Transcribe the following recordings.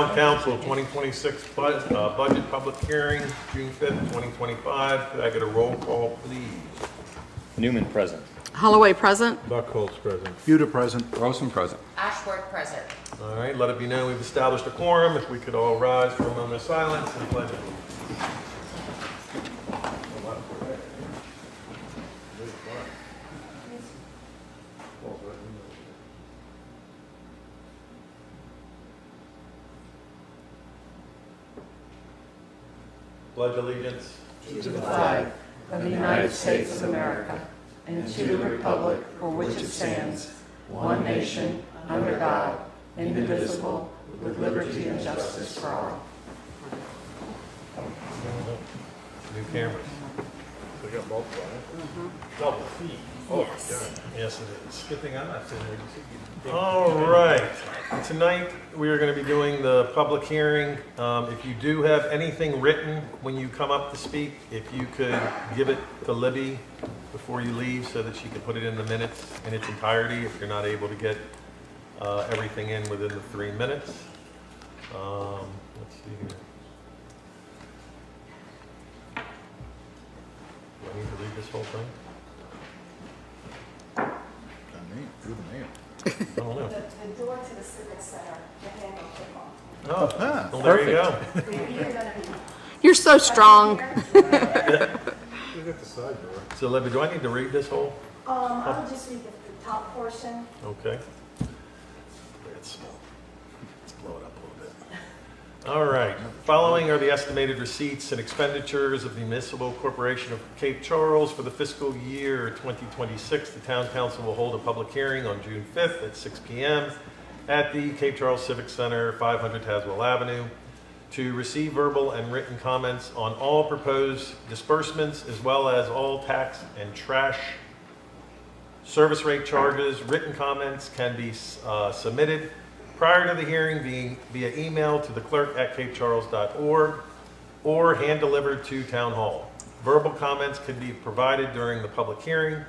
Town Council 2026 budget public hearing, June 5th, 2025. Could I get a roll call, please? Newman present. Holloway present. Buckholz present. Buda present. Rosen present. Ashworth present. All right, let it be known we've established a quorum. If we could all rise for a moment of silence and pledge allegiance. Pledge allegiance. To the flag of the United States of America and to the republic for which it stands, one nation, under God, indivisible, with liberty and justice for all. New cameras. We got both, right? Double feet. Yes. Yes, it is. Good thing I'm not sitting there. You see, All right. Tonight, we are going to be doing the public hearing. If you do have anything written when you come up to speak, if you could give it to Libby before you leave so that she can put it in the minutes in its entirety if you're not able to get everything in within the 3 minutes. Let's see here. Do I need to read this whole thing? You're the mayor. I don't know. The door to the Civic Center, the handle came off. Oh, well, there you go. You're gonna be. You're so strong. we got the side door. So, Libby, do I need to read this whole? I'll just read the top portion. Okay. Let's blow it up a little bit. All right. Following are the estimated receipts and expenditures of the Municipal Corporation of Cape Charles for the fiscal year 2026. The Town Council will hold a public hearing on June 5th at 6 p.m. at the Cape Charles Civic Center, 500 Haswell Avenue, to receive verbal and written comments on all proposed disbursements as well as all tax and trash service rate charges. Written comments can be submitted prior to the hearing via email to the clerk at capecharles.org or hand delivered to Town Hall. Verbal comments can be provided during the public hearing.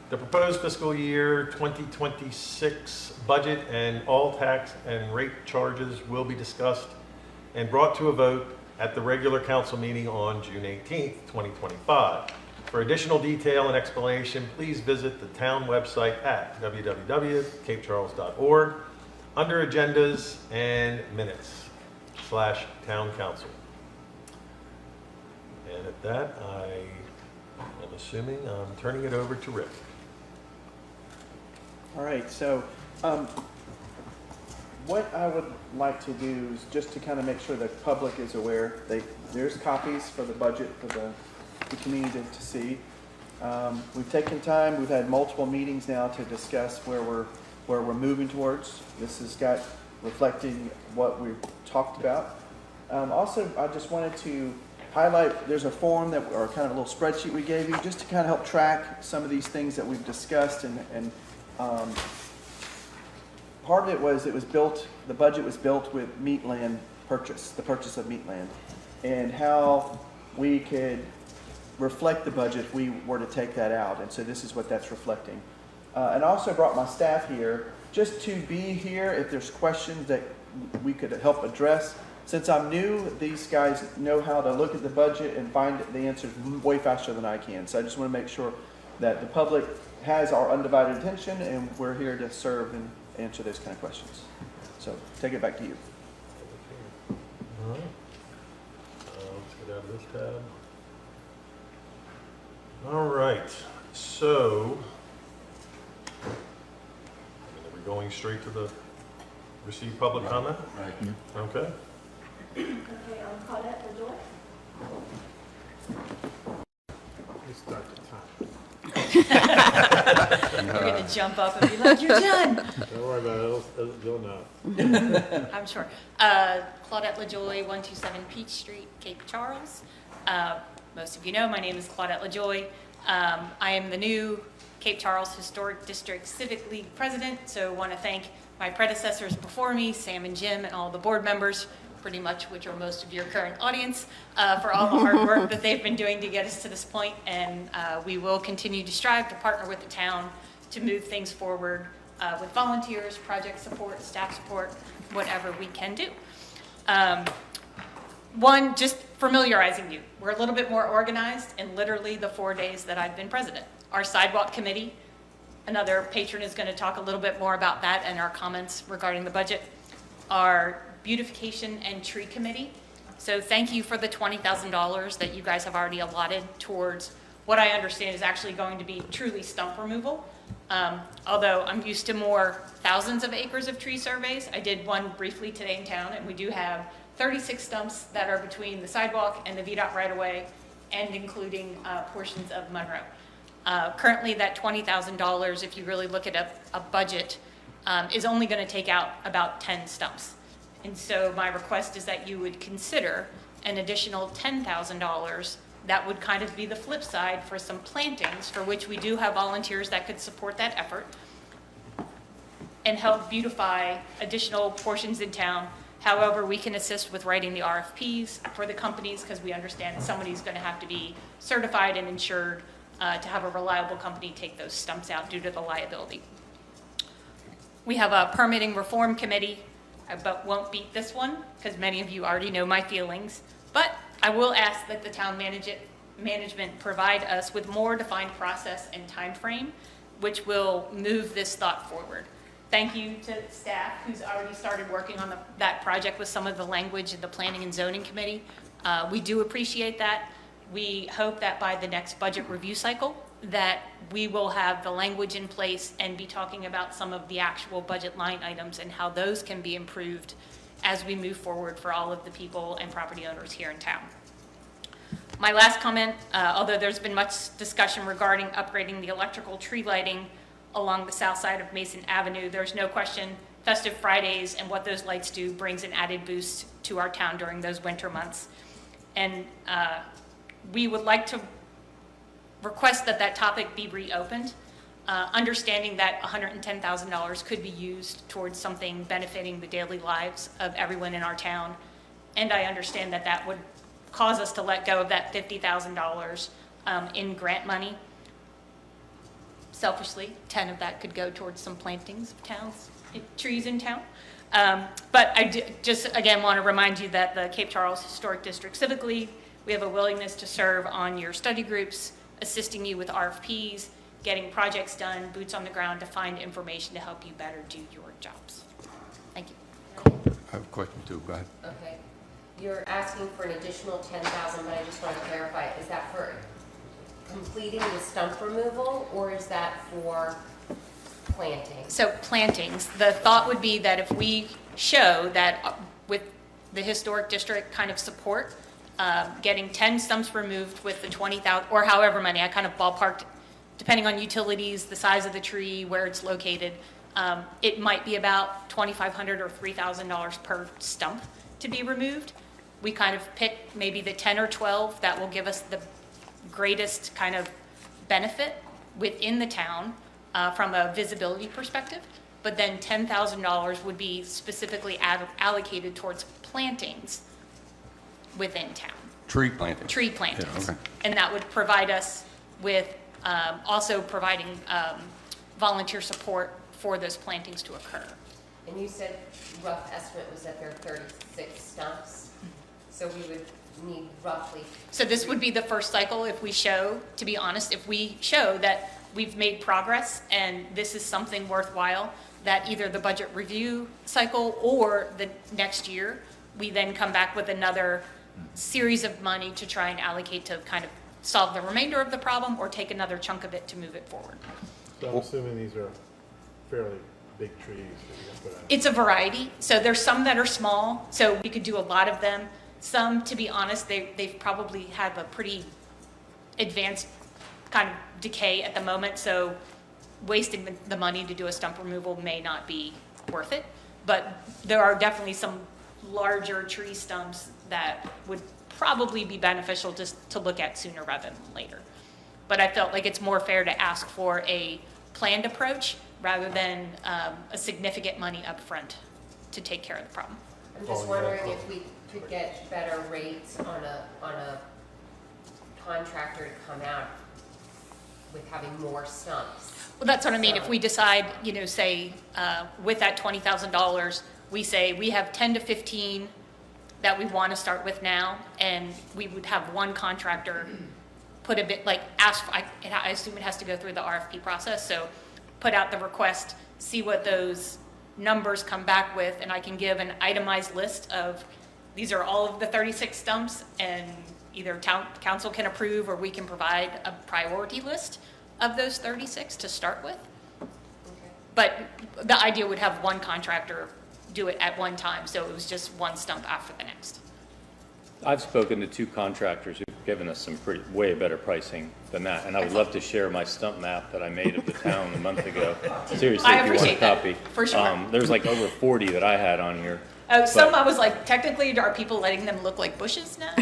The proposed fiscal year 2026 budget and all tax and rate charges will be discussed and brought to a vote at the regular council meeting on June 18th, 2025. For additional detail and explanation, please visit the town website at www.capecharles.org under Agendas and Minutes /Town Council. And at that, I am assuming I'm turning it over to Rick. All right, so what I would like to do is just to kind of make sure the public is aware, there's copies for the budget for the community to see. We've taken time, we've had multiple meetings now to discuss where we're moving towards. This has got reflecting what we've talked about. Also, I just wanted to highlight, there's a form or kind of a little spreadsheet we gave you just to kind of help track some of these things that we've discussed and part of it was the budget was built with meat land purchase, the purchase of meat land, and how we could reflect the budget if we were to take that out. And so this is what that's reflecting. And I also brought my staff here just to be here if there's questions that we could help address. Since I'm new, these guys know how to look at the budget and find the answers way faster than I can. So I just want to make sure that the public has our undivided attention and we're here to serve and answer those kind of questions. So take it back to you. All right. Let's get out of this tab. All right. So, are we going straight to the receive public comment? Right. Okay. Okay, Claudette LaJoy. Let's start the time. You're going to jump up and be like, you're done. Don't worry about it. You'll know. I'm sure. Claudette LaJoy, 127 Peach Street, Cape Charles. Most of you know my name is Claudette LaJoy. I am the new Cape Charles Historic District Civic League President, so want to thank my predecessors before me, Sam and Jim, and all the board members, pretty much, which are most of your current audience, for all the hard work that they've been doing to get us to this point. And we will continue to strive to partner with the town to move things forward with volunteers, project support, staff support, whatever we can do. One, just familiarizing you. We're a little bit more organized in literally the 4 days that I've been president. Our sidewalk committee, another patron is going to talk a little bit more about that and our comments regarding the budget. Our beautification and tree committee. So thank you for the $20,000 that you guys have already allotted towards what I understand is actually going to be truly stump removal. Although I'm used to more thousands of acres of tree surveys, I did one briefly today in town, and we do have 36 stumps that are between the sidewalk and the VDOT right-of-way, and including portions of Monroe. Currently, that $20,000, if you really look at a budget, is only going to take out about 10 stumps. And so my request is that you would consider an additional $10,000. That would kind of be the flip side for some plantings, for which we do have volunteers that could support that effort and help beautify additional portions in town. However, we can assist with writing the RFPs for the companies, because we understand somebody's going to have to be certified and insured to have a reliable company take those stumps out due to the liability. We have a permitting reform committee, but won't beat this one because many of you already know my feelings. But I will ask that the town management provide us with more defined process and time frame, which will move this thought forward. Thank you to staff who's already started working on that project with some of the language in the Planning and Zoning Committee. We do appreciate that. We hope that by the next budget review cycle, that we will have the language in place and be talking about some of the actual budget line items and how those can be improved as we move forward for all of the people and property owners here in town. My last comment, although there's been much discussion regarding upgrading the electrical tree lighting along the south side of Mason Avenue, there's no question Festive Fridays and what those lights do brings an added boost to our town during those winter months. And we would like to request that that topic be reopened, understanding that $110,000 could be used towards something benefiting the daily lives of everyone in our town. And I understand that that would cause us to let go of that $50,000 in grant money. Selfishly, 10 of that could go towards some plantings of trees in town. But I just, again, want to remind you that the Cape Charles Historic District Civic League, we have a willingness to serve on your study groups, assisting you with RFPs, getting projects done, boots on the ground to find information to help you better do your jobs. Thank you. I have a question too, go ahead. Okay. You're asking for an additional $10,000, but I just want to clarify, is that for completing the stump removal, or is that for planting? So plantings, the thought would be that if we show that with the historic district kind of support, getting 10 stumps removed with the 20,000, or however many, I kind of ballparked, depending on utilities, the size of the tree, where it's located, it might be about $2,500 or $3,000 per stump to be removed. We kind of pick maybe the 10 or 12 that will give us the greatest kind of benefit within the town from a visibility perspective, but then $10,000 would be specifically allocated towards plantings within town. Tree planting. Tree plantings. Yeah, okay. And that would provide us with also providing volunteer support for those plantings to occur. And you said rough estimate was that there are 36 stumps, so we would need roughly. So this would be the first cycle if we show, to be honest, if we show that we've made progress and this is something worthwhile, that either the budget review cycle or the next year, we then come back with another series of money to try and allocate to kind of solve the remainder of the problem or take another chunk of it to move it forward. So I'm assuming these are fairly big trees that you're gonna put out. It's a variety. So there's some that are small, so we could do a lot of them. Some, to be honest, they've probably had a pretty advanced kind of decay at the moment, so wasting the money to do a stump removal may not be worth it. But there are definitely some larger tree stumps that would probably be beneficial just to look at sooner rather than later. But I felt like it's more fair to ask for a planned approach rather than a significant money up front to take care of the problem. I'm just wondering if we could get better rates on a contractor to come out with having more stumps. Well, that's what I mean. If we decide, you know, say with that $20,000, we say we have 10 to 15 that we want to start with now, and we would have one contractor put a bit, like, I assume it has to go through the RFP process, so put out the request, see what those numbers come back with, and I can give an itemized list of, these are all of the 36 stumps, and either town council can approve, or we can provide a priority list of those 36 to start with. But the idea would have one contractor do it at one time, so it was just one stump after the next. I've spoken to 2 contractors who've given us some way better pricing than that, and I would love to share my stump map that I made of the town a month ago. Seriously, I if you want a appreciate that, copy. for sure. There's like over 40 that I had on here. Some But- I was like, technically, are people letting them look like bushes now?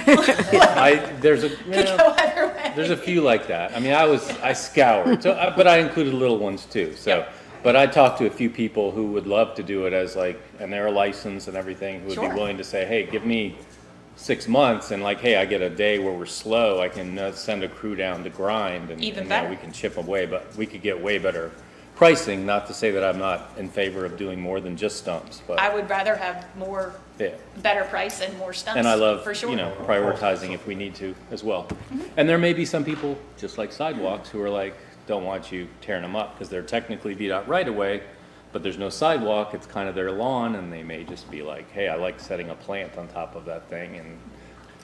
There's a, Could go either way. there's a few like that. I mean, I scoured, so, but I included little ones too, so. Yep. But I talked to a few people who would love to do it as like, and they're licensed and everything, who would be Sure. willing to say, hey, give me 6 months, and like, hey, I get a day where we're slow, I can send a crew down to grind, and Even you know, better. we can chip away, but we could get way better pricing, not to say that I'm not in favor of doing more than just stumps, but, I would rather have more, yeah. better price and more stumps, And I love, for sure. you know, prioritizing if we need to as well. And there may be some people, just like sidewalks, who are like, don't want you tearing them up, because they're technically beat out right away, but there's no sidewalk, it's kind of their lawn, and they may just be like, hey, I like setting a plant on top of that thing, and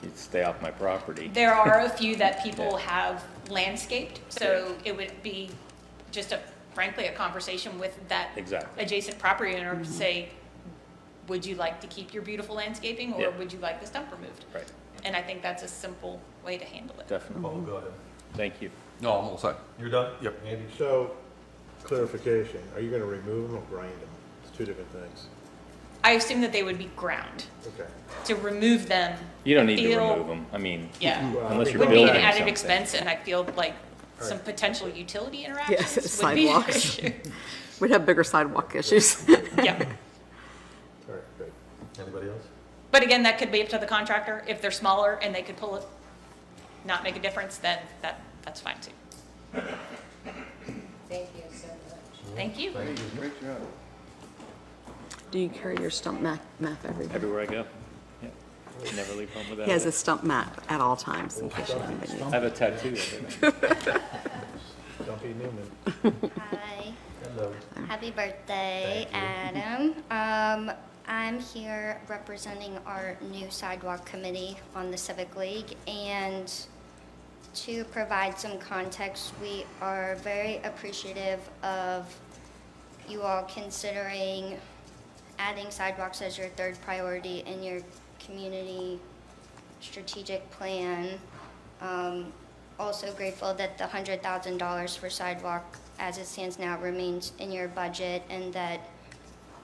you'd stay off my property. There are a few that people have landscaped, so it would be just frankly, a conversation with that Exactly. adjacent property owner to say, would you like to keep your beautiful landscaping, or Yeah. would you like the stump removed? Right, And I think that's a simple way to handle it. definitely. Paul, go ahead. Thank you. No, I'm all set. You're done? Yep. Andy? So, clarification, are you gonna remove them or grind them? It's 2 different things. I assume that they would be ground. Okay. To remove them, You don't need to feel- remove them, I mean, yeah, Well, unless I you're would building be something. an added expense, and I feel like some potential utility interactions would be an sidewalks. issue. We'd have bigger sidewalk issues. Yeah, All right, good. Anybody else? but again, that could be up to the contractor. If they're smaller and they could pull it, not make a difference, then that's fine too. Thank you so much. Thank you. Thank you. Great job. Do you carry your stump map everywhere? everywhere I go. Yeah. Never leave home without He has a it. stump map at all times in case you have any. I have a tattoo of it. Stumpy Newman. Hi, Hello. happy birthday, Adam. I'm here representing our new sidewalk committee on the Civic League, and to provide some context, we are very appreciative of you all considering adding sidewalks as your 3rd priority in your community strategic plan. Also grateful that the $100,000 for sidewalk as it stands now remains in your budget, and that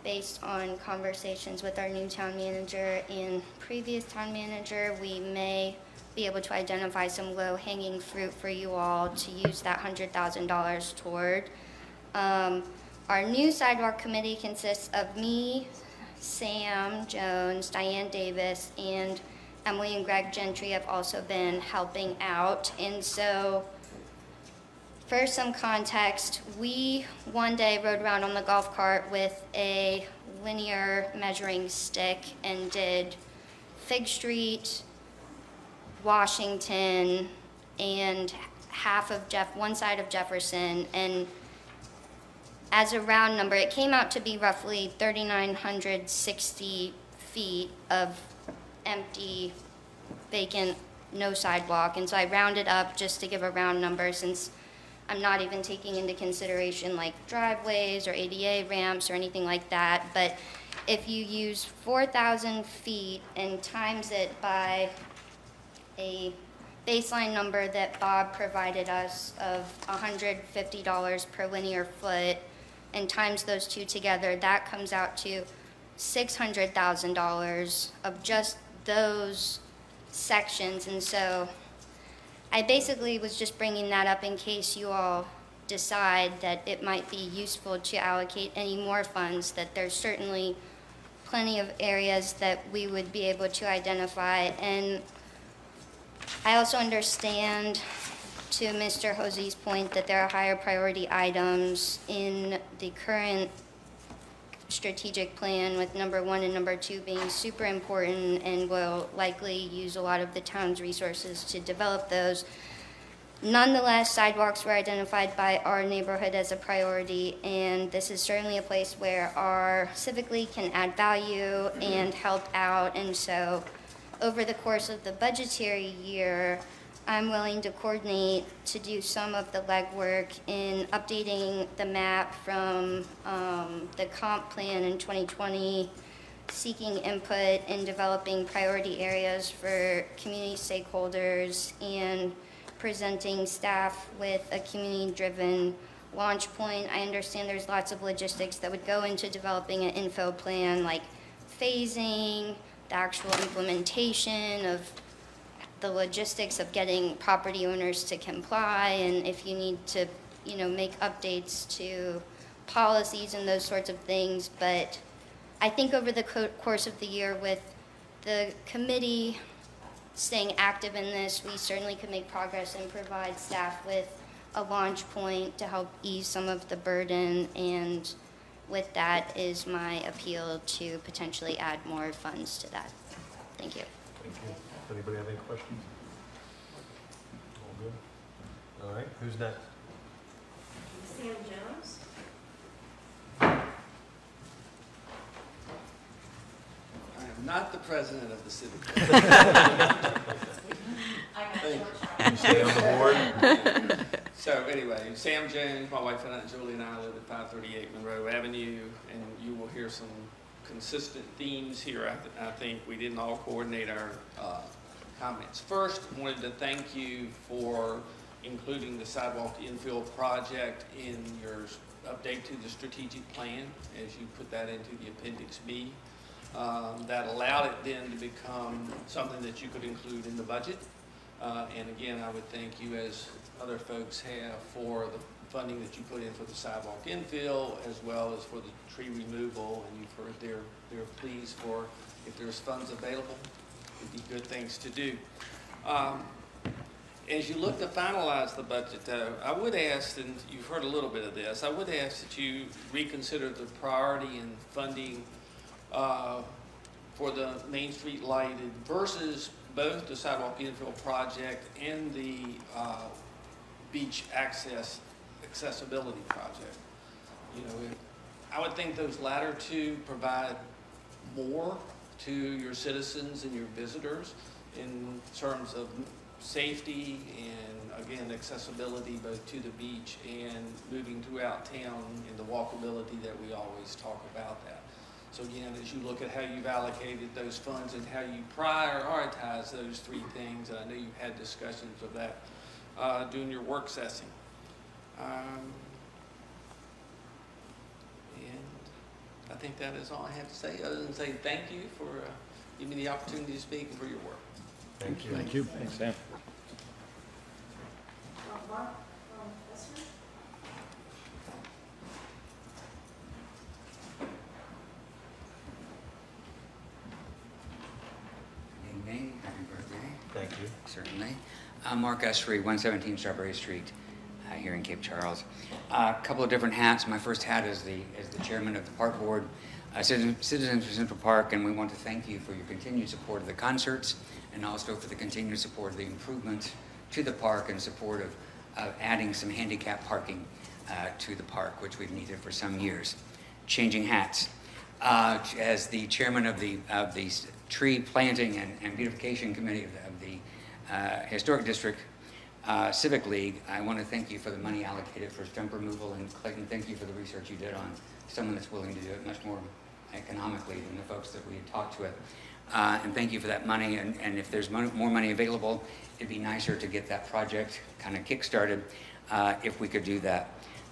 based on conversations with our new town manager and previous town manager, we may be able to identify some low-hanging fruit for you all to use that $100,000 toward. Our new sidewalk committee consists of me, Sam Jones, Diane Davis, and Emily and Greg Gentry have also been helping out. And so, for some context, we one day rode around on the golf cart with a linear measuring stick and did Fig Street, Washington, and one side of Jefferson, and as a round number, it came out to be roughly 3,960 feet of empty, vacant, no sidewalk. And so I rounded up just to give a round number, since I'm not even taking into consideration like driveways or ADA ramps or anything like that. But if you use 4,000 feet and times it by a baseline number that Bob provided us of $150 per linear foot, and times those two together, that comes out to $600,000 of just those sections. And so I basically was just bringing that up in case you all decide that it might be useful to allocate any more funds, that there's certainly plenty of areas that we would be able to identify. And I also understand, to Mr. Hosey's point, that there are higher priority items in the current strategic plan, with number 1 and number 2 being super important, and will likely use a lot of the town's resources to develop those. Nonetheless, sidewalks were identified by our neighborhood as a priority, and this is certainly a place where our Civic League can add value and help out. And so over the course of the budgetary year, I'm willing to coordinate to do some of the legwork in updating the map from the comp plan in 2020, seeking input in developing priority areas for community stakeholders, and presenting staff with a community-driven launch point. I understand there's lots of logistics that would go into developing an info plan, like phasing, the actual implementation of the logistics of getting property owners to comply, and if you need to, make updates to policies and those sorts of things. But I think over the course of the year, with the committee staying active in this, we certainly could make progress and provide staff with a launch point to help ease some of the burden. And with that is my appeal to potentially add more funds to that. Thank you. Thank you. Does anybody have any questions? All good? All right, who's next? Sam Jones? I am not the president of the Civic League. You stay on the board? So anyway, Sam Jones, my wife and I, Julie and I live at 538 Monroe Avenue, and you will hear some consistent themes here. I think we didn't all coordinate our comments. First, I wanted to thank you for including the sidewalk infill project in your update to the strategic plan as you put that into the Appendix B. That allowed it then to become something that you could include in the budget. And again, I would thank you, as other folks have, for the funding that you put in for the sidewalk infill, as well as for the tree removal. And you've heard their pleas for, if there's funds available, it'd be good things to do. As you look to finalize the budget, though, I would ask, and you've heard a little bit of this, I would ask that you reconsider the priority in funding for the Main Street lighted versus both the sidewalk infill project and the beach accessibility project. I would think those latter two provide more to your citizens and your visitors in terms of safety and, again, accessibility both to the beach and moving throughout town, and the walkability that we always talk about that. So again, as you look at how you've allocated those funds and how you prioritize those three things, and I know you've had discussions of that during your work session. And I think that is all I have to say, other than say thank you for giving me the opportunity to speak and for your work. Thank you. Thank you. Thanks, Sam. Mark, Evening, happy birthday, Thank you. certainly. I'm Mark Essery, 117 Strawberry Street, here in Cape Charles. A couple of different hats. My first hat is the chairman of the Park Board, Citizens for Central Park, and we want to thank you for your continued support of the concerts and also for the continued support of the improvements to the park and support of adding some handicap parking to the park, which we've needed for some years. Changing hats. As the chairman of the tree planting and beautification committee of the Historic District Civic League, I want to thank you for the money allocated for stump removal, and Clayton, thank you for the research you did on someone that's willing to do it much more economically than the folks that we had talked with. And thank you for that money, and if there's more money available, it'd be nicer to get that project kind of kick-started if we could do that.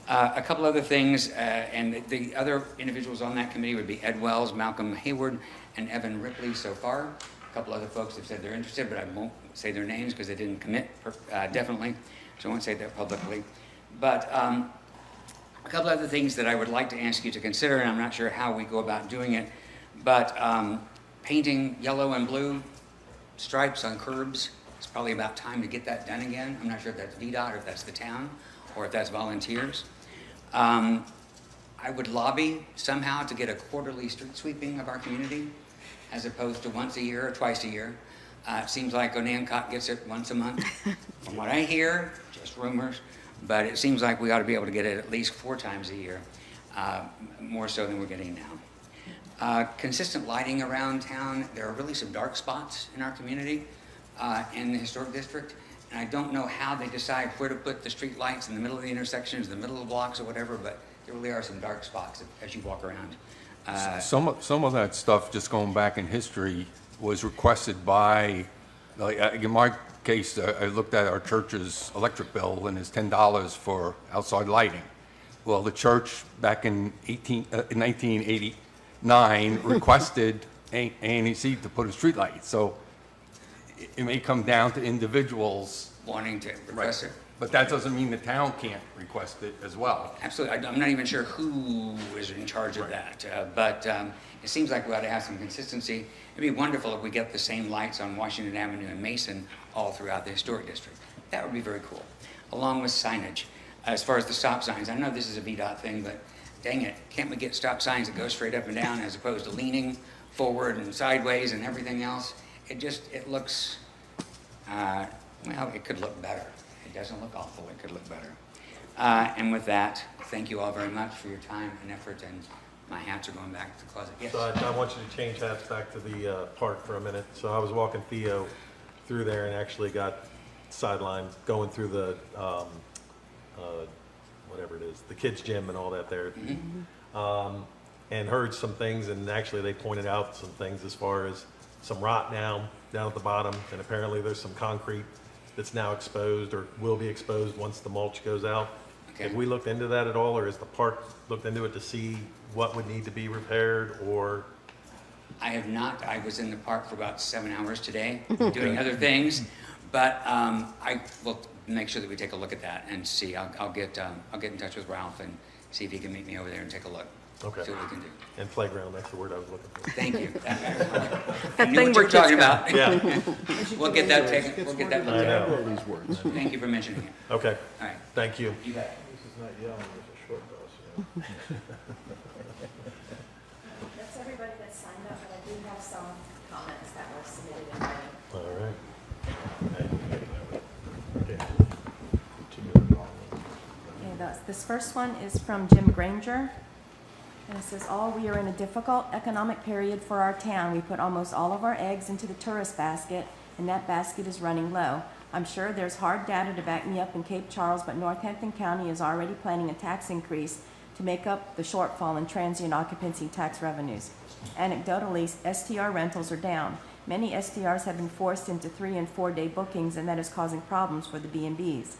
A couple other things, and the other individuals on that committee would be Ed Wells, Malcolm Hayward, and Evan Ripley so far. A couple other folks have said they're interested, but I won't say their names because they didn't commit definitely, so I won't say that publicly. But a couple other things that I would like to ask you to consider, and I'm not sure how we go about doing it, but painting yellow and blue stripes on curbs, it's probably about time to get that done again. I'm not sure if that's VDOT or if that's the town or if that's volunteers. I I would lobby somehow to get a quarterly street sweeping of our community as opposed to once a year or twice a year. It seems like Onancock gets it once a month. From what I hear, just rumors, but it seems like we ought to be able to get it at least 4 times a year, more so than we're getting now. Consistent lighting around town. There are really some dark spots in our community, in the historic district, and I don't know how they decide where to put the street lights in the middle of the intersections, the middle of the blocks or whatever, but there really are some dark spots as you walk around. Some of that stuff, just going back in history, was requested by, like, in my case, I looked at our church's electric bill, and it's $10 for outside lighting. Well, the church back in 1989 requested A&EC to put a street light. So it may come down to individuals. Wanting to request it. But that doesn't mean the town can't request it as well. Absolutely. I'm not even sure who is in charge of that, but it seems like we ought to have some consistency. It'd be wonderful if we get the same lights on Washington Avenue and Mason all throughout the historic district. That would be very cool, along with signage. As far as the stop signs, I know this is a VDOT thing, but dang it, can't we get stop signs that go straight up and down as opposed to leaning forward and sideways and everything else? It looks, well, it could look better. It doesn't look awful, it could look better. And with that, thank you all very much for your time and effort, and my hats are going back to the closet. Yes? So I want you to change hats back to the park for a minute. So I was walking Theo through there and actually got sidelined going through the, whatever it is, the kids' gym and all that there. And heard some things, and actually they pointed out some things as far as some rot now down at the bottom, and apparently there's some concrete that's now exposed or will be exposed once the mulch goes out. Okay. Have we looked into that at all, or has the park looked into it to see what would need to be repaired, or? I have not. I was in the park for about 7 hours today doing other things, but I will make sure that we take a look at that and see. I'll get in touch with Ralph and see if he can meet me over there and take a look. Okay. See what we can do. And playground, that's the word I was looking for. Thank you. I knew thing what where you're talking kids about. Yeah, We'll get that taken. We'll get that I looked at. know. All these words. Thank you for mentioning it. Okay, All right. thank you. You bet. This is not yelling, it's a short bus, That's everybody that's signed up, but I do have some comments that were submitted in writing. All right. Okay, this first one is from Jim Granger. And it says, we are in a difficult economic period for our town. We put almost all of our eggs into the tourist basket, and that basket is running low. I'm sure there's hard data to back me up in Cape Charles, but Northampton County is already planning a tax increase to make up the shortfall in transient occupancy tax revenues. Anecdotally, STR rentals are down. Many STRs have been forced into 3- and 4-day bookings, and that is causing problems for the B&Bs.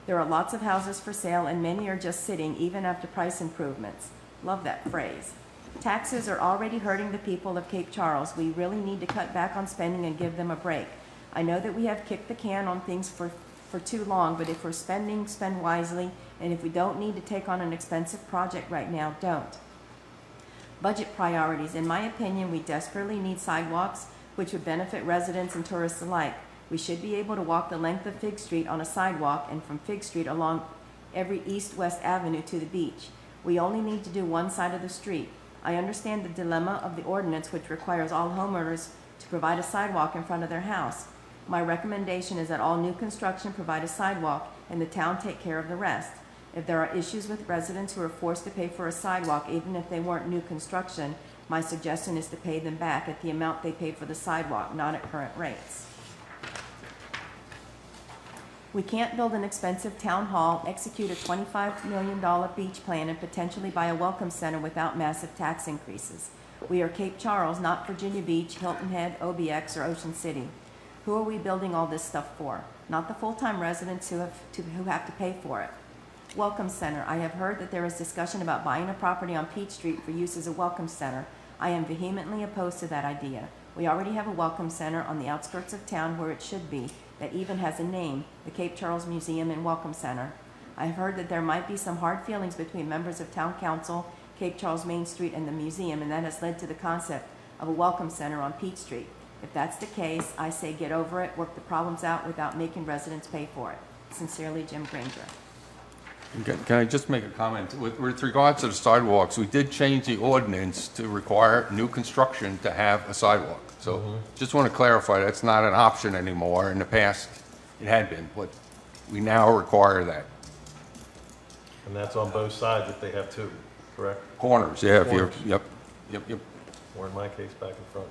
There are lots of houses for sale, and many are just sitting, even after price improvements. Love that phrase. Taxes are already hurting the people of Cape Charles. We really need to cut back on spending and give them a break. I know that we have kicked the can on things for too long, but if we're spending, spend wisely, and if we don't need to take on an expensive project right now, don't. Budget priorities. In my opinion, we desperately need sidewalks, which would benefit residents and tourists alike. We should be able to walk the length of Fig Street on a sidewalk and from Fig Street along every east-west avenue to the beach. We only need to do one side of the street. I understand the dilemma of the ordinance, which requires all homeowners to provide a sidewalk in front of their house. My recommendation is that all new construction provide a sidewalk and the town take care of the rest. If there are issues with residents who are forced to pay for a sidewalk, even if they weren't new construction, my suggestion is to pay them back at the amount they paid for the sidewalk, not at current rates. We can't build an expensive town hall, execute a $25 million beach plan, and potentially buy a welcome center without massive tax increases. We are Cape Charles, not Virginia Beach, Hilton Head, OBX, or Ocean City. Who are we building all this stuff for? Not the full-time residents who have to pay for it. Welcome center. I have heard that there is discussion about buying a property on Peach Street for use as a welcome center. I am vehemently opposed to that idea. We already have a welcome center on the outskirts of town where it should be, that even has a name, the Cape Charles Museum and Welcome Center. I have heard that there might be some hard feelings between members of Town Council, Cape Charles Main Street, and the museum, and that has led to the concept of a Welcome Center on Peach Street. If that's the case, I say get over it, work the problems out without making residents pay for it. Sincerely, Jim Granger. Can I just make a comment? With regards to the sidewalks, we did change the ordinance to require new construction to have a sidewalk. So just want to clarify, that's not an option anymore. In the past, it had been, but we now require that. And that's on both sides if they have two, correct? Corners, yeah, if you're, Corners. yep. Or in my case, back in front.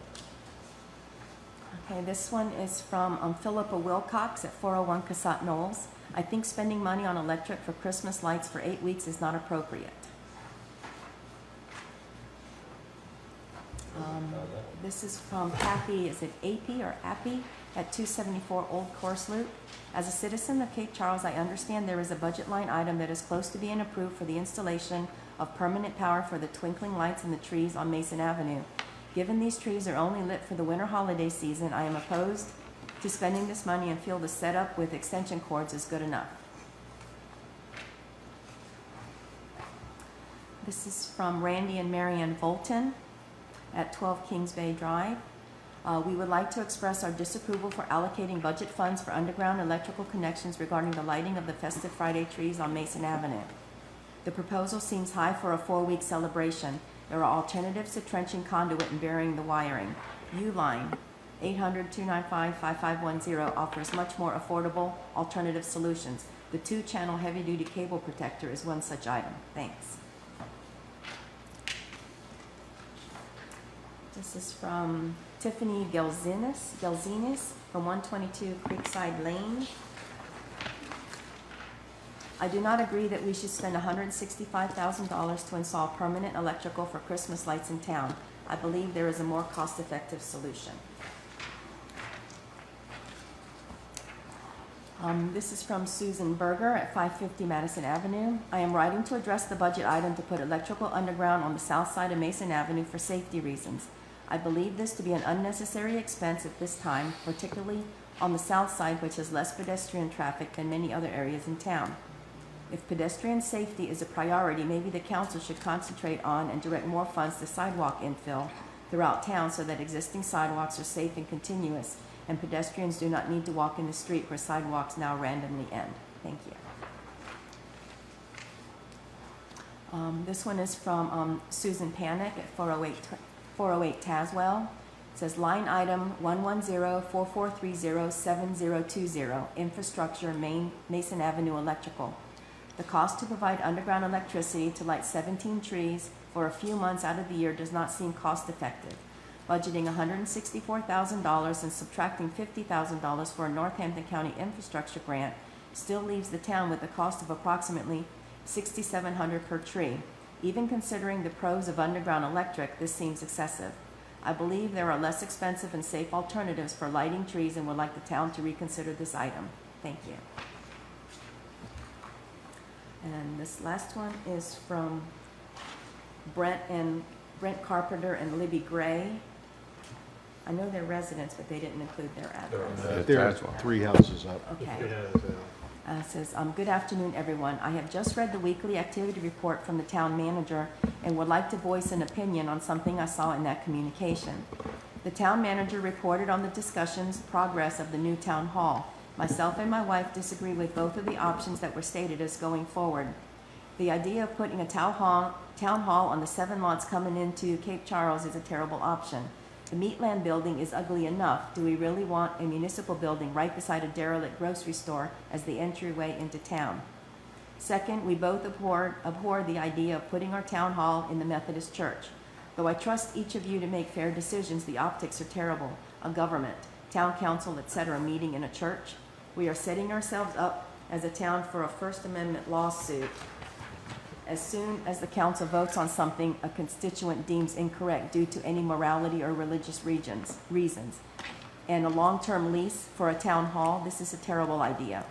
Okay, this one is from Philippa Wilcox at 401 Casat Knolls. I think spending money on electric for Christmas lights for 8 weeks is not appropriate. This is from Kathy, is it AP or Appy at 274 Old Course Loop. As a citizen of Cape Charles, I understand there is a budget line item that is close to being approved for the installation of permanent power for the twinkling lights in the trees on Mason Avenue. Given these trees are only lit for the winter holiday season, I am opposed to spending this money and feel the setup with extension cords is good enough. This is from Randy and Marianne Volton at 12 Kings Bay Drive. We would like to express our disapproval for allocating budget funds for underground electrical connections regarding the lighting of the Festive Friday trees on Mason Avenue. The proposal seems high for a 4-week celebration. There are alternatives to trenching conduit and burying the wiring. Uline 800-295-5510 offers much more affordable alternative solutions. The 2-channel heavy-duty cable protector is one such item. Thanks. This is from Tiffany Gelzinis from 122 Creekside Lane. I do not agree that we should spend $165,000 to install permanent electrical for Christmas lights in town. I believe there is a more cost-effective solution. This is from Susan Berger at 550 Madison Avenue. I am writing to address the budget item to put electrical underground on the south side of Mason Avenue for safety reasons. I believe this to be an unnecessary expense at this time, particularly on the south side, which has less pedestrian traffic than many other areas in town. If pedestrian safety is a priority, maybe the council should concentrate on and direct more funds to sidewalk infill throughout town so that existing sidewalks are safe and continuous, and pedestrians do not need to walk in the street where sidewalks now randomly end. Thank you. This one is from Susan Panic at 408 Tazewell. It says line item 110-4430-7020, infrastructure, Mason Avenue electrical. The cost to provide underground electricity to light 17 trees for a few months out of the year does not seem cost effective. Budgeting $164,000 and subtracting $50,000 for a Northampton County infrastructure grant still leaves the town with a cost of approximately $6,700 per tree. Even considering the pros of underground electric, this seems excessive. I believe there are less expensive and safe alternatives for lighting trees and would like the town to reconsider this item. Thank you. And this last one is from Brent Carpenter and Libby Gray. I know they're residents, but they didn't include their address. There are 3 houses up. Okay. Yeah, It says, good afternoon, everyone. I have just read the weekly activity report from the town manager and would like to voice an opinion on something I saw in that communication. The town manager reported on the discussions progress of the new town hall. Myself and my wife disagree with both of the options that were stated as going forward. The idea of putting a town hall on the 7 lots coming into Cape Charles is a terrible option. The Meatland building is ugly enough. Do we really want a municipal building right beside a derelict grocery store as the entryway into town? Second, we both abhor the idea of putting our town hall in the Methodist Church. Though I trust each of you to make fair decisions, the optics are terrible. A government, town council, etc. meeting in a church. We are setting ourselves up as a town for a First Amendment lawsuit. As soon as the council votes on something a constituent deems incorrect due to any morality or religious reasons, and a long-term lease for a town hall, this is a terrible idea.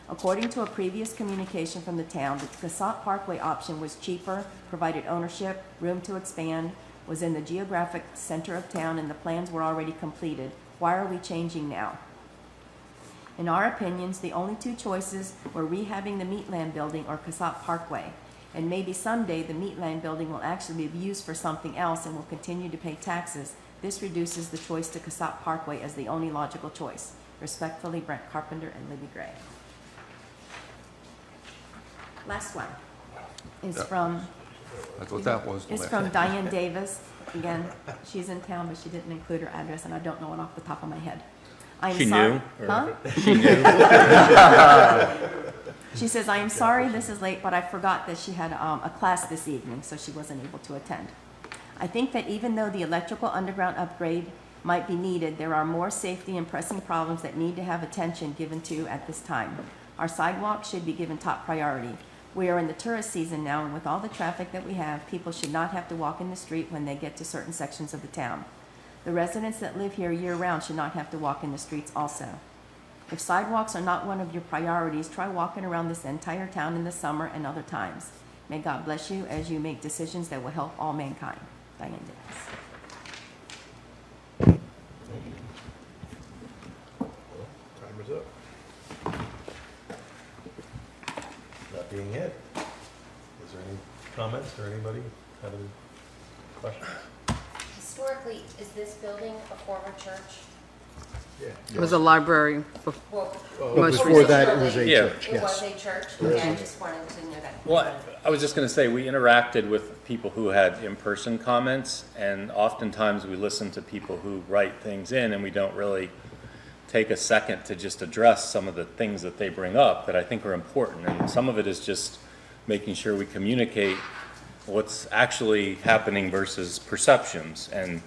According to a previous communication from the town, the Casat Parkway option was cheaper, provided ownership, room to expand, was in the geographic center of town, and the plans were already completed. Why are we changing now? In our opinions, the only 2 choices were rehabbing the Meatland building or Casat Parkway. And maybe someday the Meatland building will actually be used for something else and will continue to pay taxes. This reduces the choice to Casat Parkway as the only logical choice. Respectfully, Brent Carpenter and Libby Gray. last one is from, That's what that was. is from Diane Davis. Again, she's in town, but she didn't include her address, and I don't know it off the top of my head. I am She sorry. knew, or- Huh? She knew. She says, I am sorry this is late, but I forgot that she had a class this evening, so she wasn't able to attend. I think that even though the electrical underground upgrade might be needed, there are more safety and pressing problems that need to have attention given to at this time. Our sidewalks should be given top priority. We are in the tourist season now, and with all the traffic that we have, people should not have to walk in the street when they get to certain sections of the town. The residents that live here year-round should not have to walk in the streets also. If sidewalks are not one of your priorities, try walking around this entire town in the summer and other times. May God bless you as you make decisions that will help all mankind. Diane Davis. Timer's up. That being it, is there any comments or anybody have any questions? Historically, is this building a former church? Yeah. It was a library. Well, But Most before recent that, it was a building, Yeah. church, It was yes. a church? Okay, I just wanted to know that. Well, I was just going to say, we interacted with people who had in-person comments, and oftentimes we listen to people who write things in, and we don't really take a second to just address some of the things that they bring up that I think are important. And some of it is just making sure we communicate what's actually happening versus perceptions. And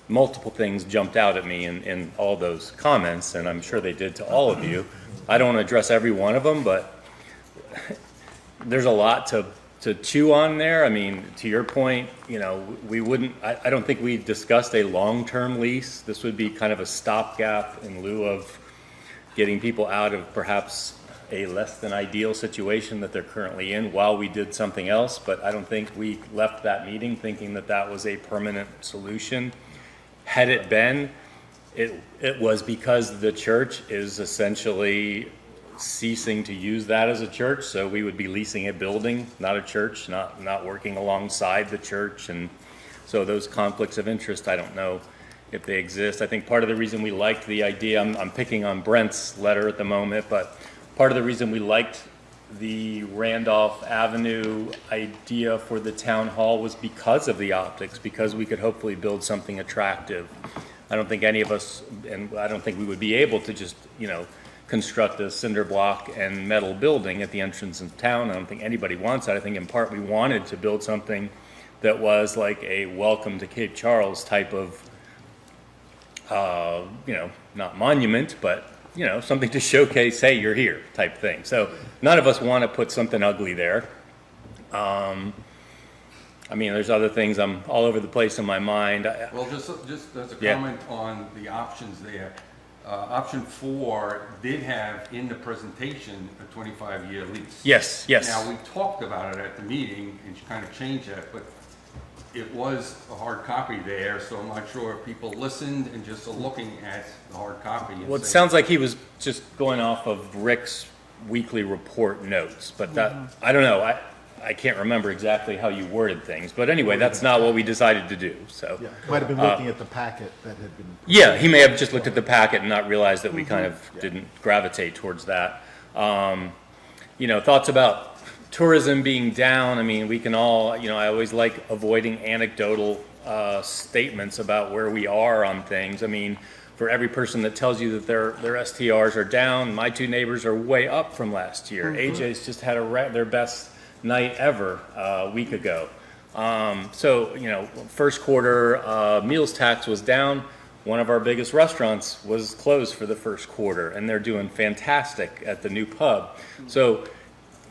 multiple things jumped out at me in all those comments, and I'm sure they did to all of you. I don't want to address every one of them, but there's a lot to chew on there. I mean, to your point, you know, we wouldn't, I don't think we discussed a long-term lease. This would be kind of a stopgap in lieu of getting people out of perhaps a less than ideal situation that they're currently in while we did something else. But I don't think we left that meeting thinking that that was a permanent solution. Had it been, it was because the church is essentially ceasing to use that as a church, so we would be leasing a building, not a church, not working alongside the church. And so those conflicts of interest, I don't know if they exist. I think part of the reason we liked the idea, I'm picking on Brent's letter at the moment, but part of the reason we liked the Randolph Avenue idea for the town hall was because of the optics, because we could hopefully build something attractive. I don't think any of us, and I don't think we would be able to just, you know, construct a cinder block and metal building at the entrance of town. I don't think anybody wants that. I think in part we wanted to build something that was like a welcome to Cape Charles type of, you know, not monument, but, you know, something to showcase, hey, you're here type thing. So none of us want to put something ugly there. I mean, there's other things, I'm all over the place in my mind. Well, just as a Yeah. comment on the options there. Option 4 did have in the presentation a 25-year lease. Yes, yes. Now, we talked about it at the meeting and kind of changed that, but it was a hard copy there, so I'm not sure if people listened and just are looking at the hard copy. And Well, it saying- sounds like he was just going off of Rick's weekly report notes, but that, I don't know, I can't remember exactly how you worded things, but anyway, that's not what we decided to do, so. Yeah, might have been looking at the packet that had been. Yeah, he may have just looked at the packet and not realized that we kind of didn't gravitate towards that. You know, thoughts about tourism being down, I mean, we can all, you know, I always like avoiding anecdotal statements about where we are on things. I mean, for every person that tells you that their STRs are down, my two neighbors are way up from last year. AJ's just had their best night ever a week ago. So, you know, first quarter meals tax was down. One of our biggest restaurants was closed for the first quarter, and they're doing fantastic at the new pub. So,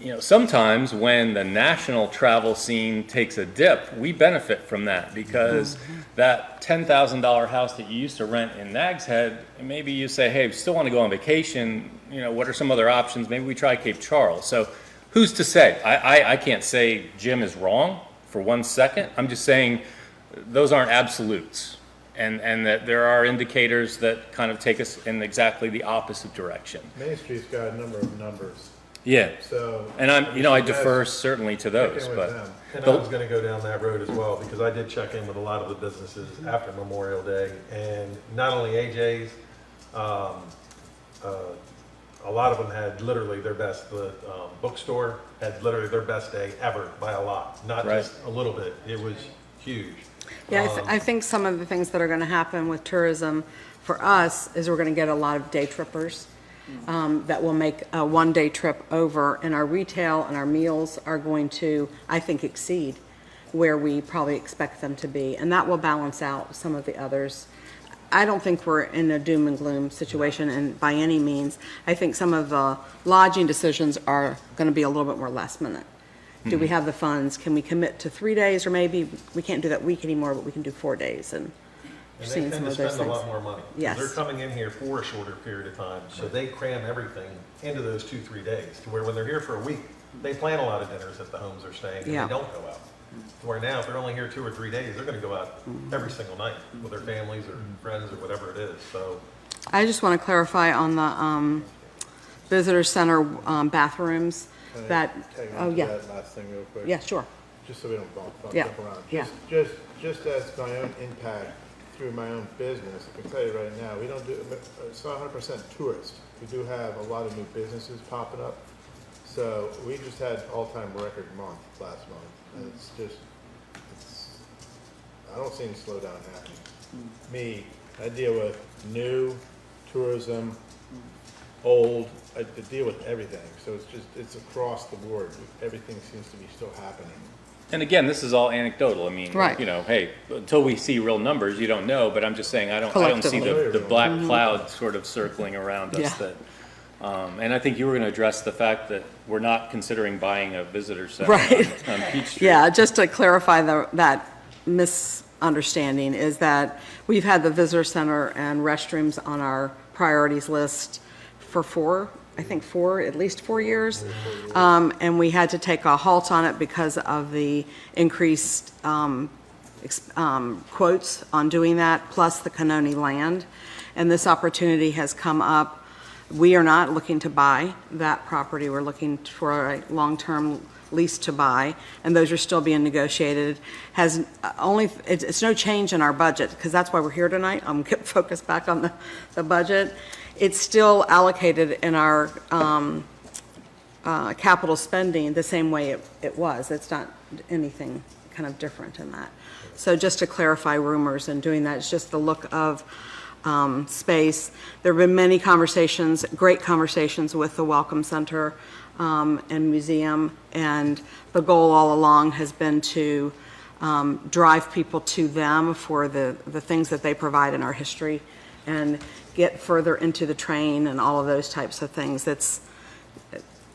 you know, sometimes when the national travel scene takes a dip, we benefit from that because that $10,000 house that you used to rent in Nags Head, maybe you say, hey, we still want to go on vacation. You know, what are some other options? Maybe we try Cape Charles. So who's to say? I can't say Jim is wrong for 1 second. I'm just saying those aren't absolutes. And that there are indicators that kind of take us in exactly the opposite direction. Main Street's got a number of numbers, Yeah. so. And I defer certainly to those, Check in with but them. And I was gonna go down that road as well, because I did check in with a lot of the businesses after Memorial Day, and not only AJ's, a lot of them had literally their best, the bookstore had literally their best day ever by a lot, not Right. just a little bit. It was huge. Yeah, I think some of the things that are going to happen with tourism for us is we're going to get a lot of day trippers that will make a one-day trip over, and our retail and our meals are going to, I think, exceed where we probably expect them to be, and that will balance out some of the others. I don't think we're in a doom and gloom situation, and by any means, I think some of the lodging decisions are going to be a little bit more last minute. Do we have the funds? Can we commit to 3 days, or maybe we can't do that week anymore, but we can do 4 days, and we're And they seeing tend some to of those spend a things. lot more money. 'Cause Yes. They're coming in here for a shorter period of time, so they cram everything into those 2-3 days, to where when they're here for a week, they plan a lot of dinners at the homes they're staying, and Yeah. they don't go out. To where now, if they're only here 2 or 3 days, they're gonna go out every single night with their families or friends or whatever it is, so. I just want to clarify on the visitor center bathrooms Can I that, tag oh, on to yeah, that last thing real quick? yeah, sure. Just so we don't bump Yeah, jump around. yeah. Just as my own impact through my own business, I can tell you right now, we don't do, it's not 100% tourist. We do have a lot of new businesses popping up. So we just had all-time record month last month. And it's just, I don't see any slowdown happening. Me, I deal with new tourism, old, I deal with everything. So it's across the board. Everything seems to be still happening. And again, this is all anecdotal. I mean, Right. you know, hey, until we see real numbers, you don't know, but I'm just saying, I don't see Collectively. the black cloud sort of circling around us Yeah. that, and I think you were gonna address the fact that we're not considering buying a visitor center Right. on Peach Street. Yeah, just to clarify that misunderstanding is that we've had the visitor center and restrooms on our priorities list for at least 4 years. And we had to take a halt on it because of the increased quotes on doing that, plus the Canoni land. And this opportunity has come up. We are not looking to buy that property. We're looking for a long-term lease to buy, and those are still being negotiated. It's no change in our budget, because that's why we're here tonight. I'm getting focused back on the budget. It's still allocated in our capital spending the same way it was. It's not anything kind of different in that. So just to clarify rumors and doing that, it's just the look of space. There have been many conversations, great conversations with the Welcome Center and museum, and the goal all along has been to drive people to them for the things that they provide in our history and get further into the train and all of those types of things. That's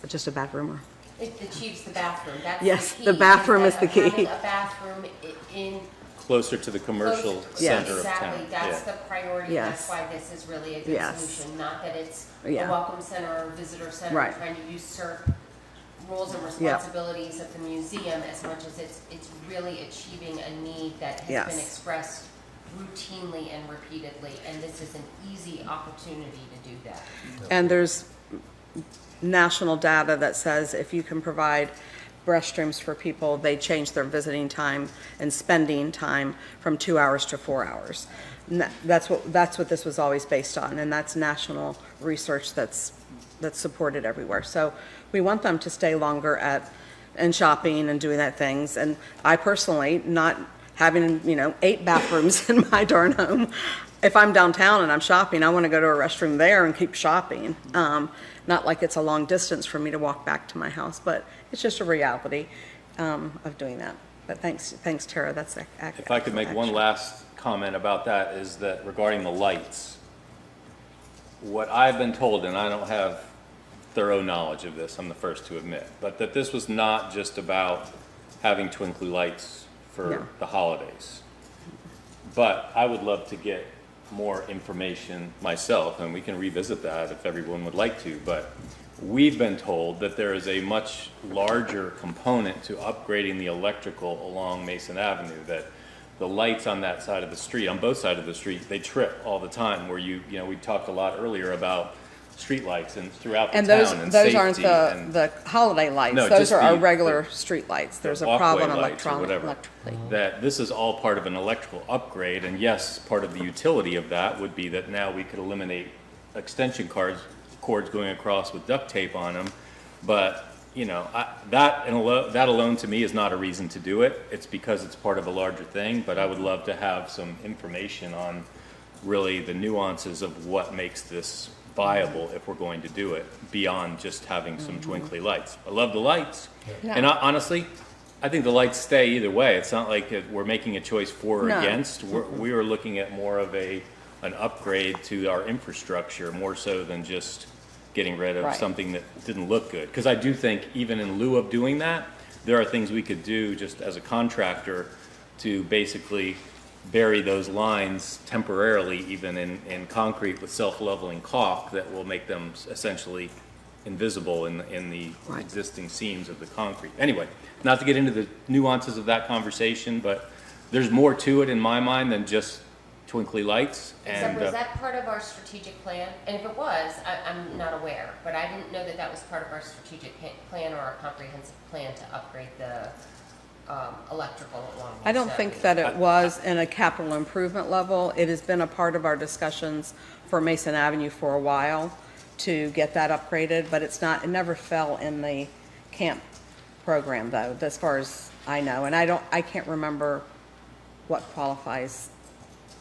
just a bad rumor. It achieves the bathroom, that's Yes, the key. the bathroom is that the key. Having a bathroom in. Closer to the commercial close- center of town. Exactly, that's Yeah. the priority, Yes. that's why this is really a good Yes. solution, not that it's a Yeah. welcome center or visitor center, Right. trying to usurp roles and Yeah. responsibilities of the museum as much as it's really achieving a need that has Yes. been expressed routinely and repeatedly, and this is an easy opportunity to do that. And there's national data that says if you can provide restrooms for people, they change their visiting time and spending time from 2 hours to 4 hours. And that's what this was always based on, and that's national research that's supported everywhere. So we want them to stay longer and shopping and doing that things. And I personally, not having 8 bathrooms in my darn home, if I'm downtown and I'm shopping, I want to go to a restroom there and keep shopping. Not like it's a long distance for me to walk back to my house, but it's just a reality of doing that. But thanks, Tara, that's accurate. If I could make one last comment about that, is that regarding the lights, what I've been told, and I don't have thorough knowledge of this, I'm the first to admit, but that this was not just about having twinkly lights for No. the holidays. But I would love to get more information myself, and we can revisit that if everyone would like to, but we've been told that there is a much larger component to upgrading the electrical along Mason Avenue, that the lights on that side of the street, on both sides of the street, they trip all the time, where we talked a lot earlier about street lights and throughout the And town and those safety. aren't and the holiday lights. No, Those just are our the- regular street lights. There's a walkway problem lights or whatever. electrically. That this is all part of an electrical upgrade, and yes, part of the utility of that would be that now we could eliminate extension cords cords going across with duct tape on them. But, you know, that alone to me is not a reason to do it. It's because it's part of a larger thing, but I would love to have some information on really the nuances of what makes this viable if we're going to do it, beyond just having some twinkly lights. I love the lights. Yeah. And honestly, I think the lights stay either way. It's not like we're making a choice for or No. against. We are looking at more of an upgrade to our infrastructure, more so than just getting rid of Right. something that didn't look good. Because I do think even in lieu of doing that, there are things we could do just as a contractor to basically bury those lines temporarily, even in concrete with self-leveling caulk that will make them essentially invisible in the Right. existing seams of the concrete. Anyway, not to get into the nuances of that conversation, but there's more to it in my mind than just twinkly lights. Except, And was that part of our strategic plan? And if it was, I'm not aware, but I didn't know that that was part of our strategic plan or our comprehensive plan to upgrade the electrical along I don't East think Avenue. that it was in a capital improvement level. It has been a part of our discussions for Mason Avenue for a while to get that upgraded, but it's not, it never fell in the camp program though, as far as I know. And I can't remember what qualifies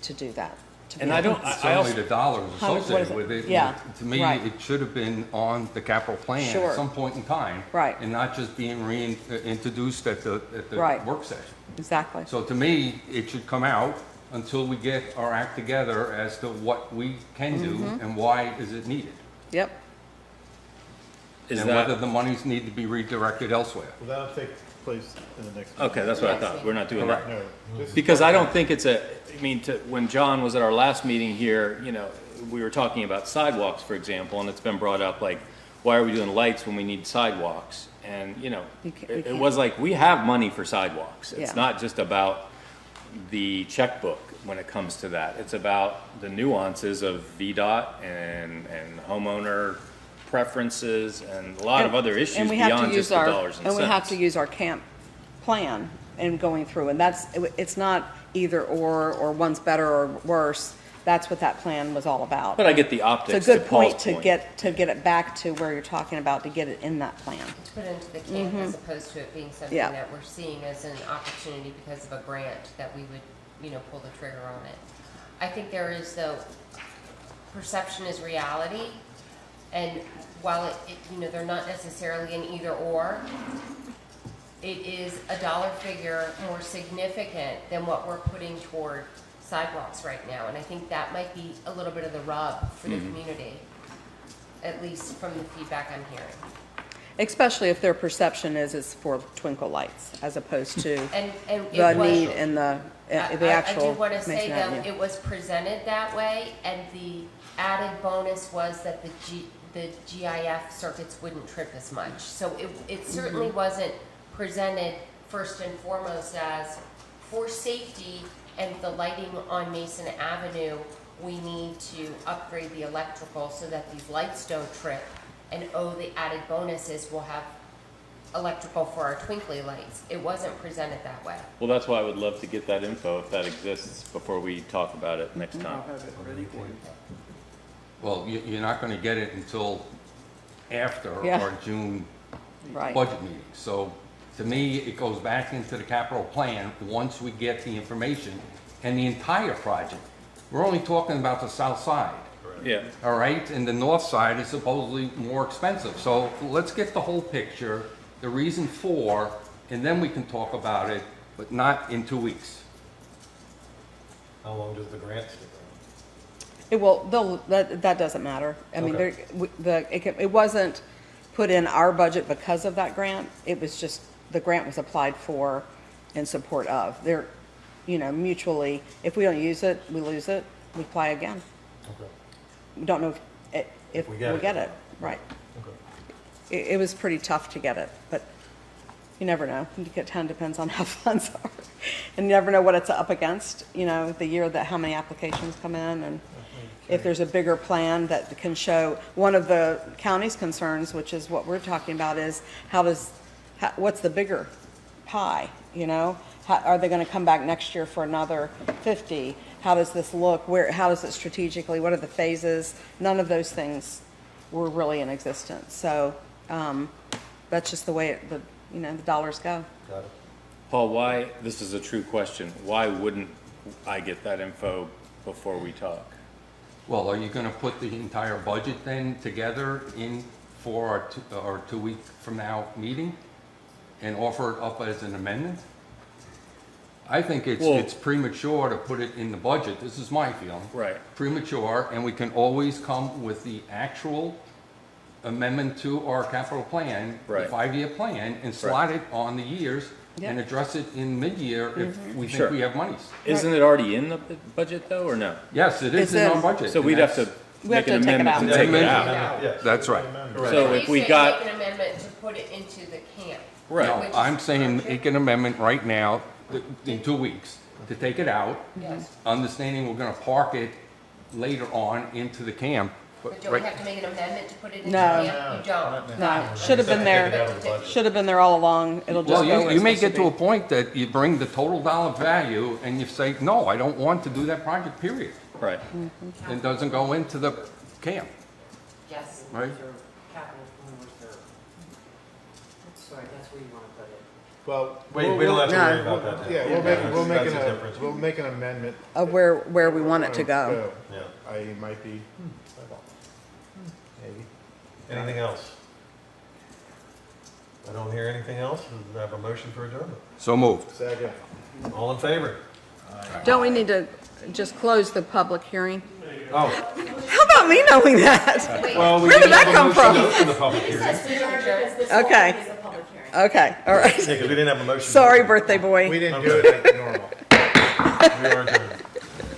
to do that. to be And I don't, honest. It's I only also, the dollars How- what is associated it? with it. Yeah, To me, right. it should have been on the capital plan Sure. at some point in time. Right. And not just being introduced at the Right. work session. Exactly. So to me, it should come out until we get our act together as to what we can do Mm-hmm. and why is it needed. Yep. is And whether that, the monies need to be redirected elsewhere. Well, that'll take place in the next. okay, that's what I thought. We're not doing that. No, this is Because I part of- don't think it's when John was at our last meeting here, you know, we were talking about sidewalks, for example, and it's been brought up, like, why are we doing lights when we need sidewalks? And, you know, We it can't. was like, we have money for sidewalks. It's Yeah. not just about the checkbook when it comes to that. It's about the nuances of VDOT and homeowner preferences and a lot of other issues And we have to beyond use just the our- dollars and And we have cents. to use our camp plan in going through, and it's not either or one's better or worse. That's what that plan was all about. But I get the optics. It's a good to Paul's point to get it back to where you're talking about, to get it in that plan. To put into the camp as opposed to it being something Yeah. that we're seeing as an opportunity because of a grant that we would, pull the trigger on it. I think there is, though, perception is reality, and while they're not necessarily an either or, it is a dollar figure more significant than what we're putting toward sidewalks right now, and I think that might be a little bit of the rub for the community, at least from the feedback I'm hearing. Especially if their perception is for twinkle lights as opposed to And it the was- need in the actual I do want to say, Mason though, Avenue. it was presented that way, and the added bonus was that the GIF circuits wouldn't trip as much. So it certainly Mm-hmm. wasn't presented first and foremost as, for safety and the lighting on Mason Avenue, we need to upgrade the electrical so that these lights don't trip. And the added bonus is we'll have electrical for our twinkly lights. It wasn't presented that way. Well, that's why I would love to get that info if that exists before we talk about it next time. Well, you're not going to get it until after Yeah. our June Right. budget meeting. So to me, it goes back into the capital plan once we get the information and the entire project. We're only talking about the south side, Yeah. all right? And the north side is supposedly more expensive. So let's get the whole picture, the reason for, and then we can talk about it, but not in 2 weeks. How long does the grant stick That doesn't matter. I mean, Okay. it wasn't put in our budget because of that grant. It was just, the grant was applied for in support of. They're, mutually, if we don't use it, we lose it, we apply again. Okay. We don't know if we we get it. get it, right. Okay. It was pretty tough to get it, but you never know. It kind of depends on how funds are. And you never know what it's up against, the year that, how many applications come in, and if there's a bigger plan that can show. One of the county's concerns, which is what we're talking about, is what's the bigger pie, are they gonna come back next year for another 50? How does this look? How is it strategically? What are the phases? None of those things were really in existence. So that's just the way the dollars go. Got it. Paul, why, this is a true question, why wouldn't I get that info before we talk? Well, are you gonna put the entire budget then together in for our 2 week from now meeting and offer it up as an amendment? I think Well- it's premature to put it in the budget. This is my feeling. Right. Premature, and we can always come with the actual amendment to our capital plan, the Right. 5-year plan, and slot it on the years and Yep. address it in mid-year if we Sure. think we have monies. Isn't it already in the budget though, or no? Yes, it is It's in our in. budget. So and we'd have to that's- We have make an to take it amendment out. to take it Amendment. out. Yes. That's right. So if we got, Make an amendment to put it into the camp. right, No, Which is I'm saying budget. make an amendment right now, in 2 weeks, to take it out, Yes, understanding we're gonna park it later on into the camp. but don't we have to make an amendment to put it into No. camp? You don't. No, should have been there. Should have been there all along. It'll just Well, go where you it's may supposed get to a be. point that you bring the total dollar value and you say, no, I don't want to do that project, period. right. It doesn't go into the camp, Yes. right? Sorry, that's where you want to put it. Well. We don't have to No. worry about that. Yeah, we'll make an amendment. Of where we want it to go. Yeah. I might be, maybe. Anything else? I don't hear anything else. We have a motion for adjournment. So moved. Second. All in favor? Don't we need to just close the public hearing? Oh, How about me knowing that? well, we Where did didn't that have a come motion from? to open the public hearing. Okay. Okay, all right. Yeah, 'cause we didn't have a motion. Sorry, birthday boy. We didn't do it like normal. We are adjourned.